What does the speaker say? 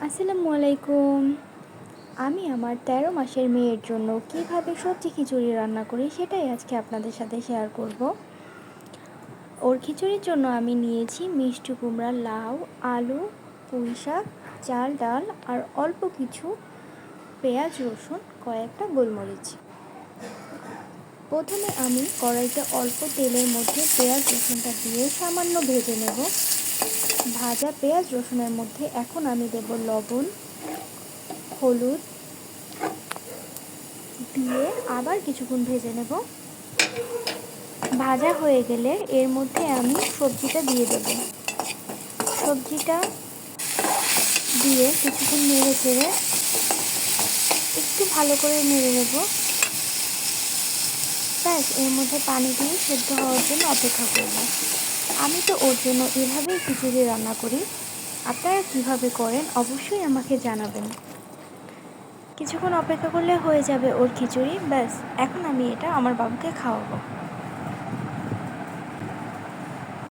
আসসালামু আলাইকুম। আমি আমার ১৩ মাসের মেয়ের জন্য কীভাবে সবজি খিচুড়ি রান্না করি সেটাই আজকে আপনাদের সাথে শেয়ার করব। ওর খিচুড়ির জন্য আমি নিয়েছি মিষ্টি কুমড়া, লাউ, আলু, পুঁই শাক, চাল, ডাল আর অল্প কিছু পেঁয়াজ, রসুন, কয়েকটা গোলমরিচ। প্রথমে আমি কড়াইতে অল্প তেলের মধ্যে পেঁয়াজ রসুনটা দিয়ে সামান্য ভেজে নেব। ভাজা পেঁয়াজ রসুনের মধ্যে এখন আমি দেব লবণ, হলুদ দিয়ে আবার কিছুক্ষণ ভেজে নেব। ভাজা হয়ে গেলে এর মধ্যে আমি সবজিটা দিয়ে দেব। সবজিটা দিয়ে কিছুক্ষণ নেড়ে চেড়ে একটু ভালো করে নেড়ে নেব। ব্যাস, এর মধ্যে পানি দিয়ে সেদ্ধ হওয়ার জন্য অপেক্ষা করব। আমি তো ওর জন্য এভাবেই খিচুড়ি রান্না করি। আপনারা কিভাবে করেন অবশ্যই আমাকে জানাবেন। কিছুক্ষণ অপেক্ষা করলে হয়ে যাবে ওর খিচুড়ি। ব্যাস, এখন আমি এটা আমার বাবুকে খাওয়াবো।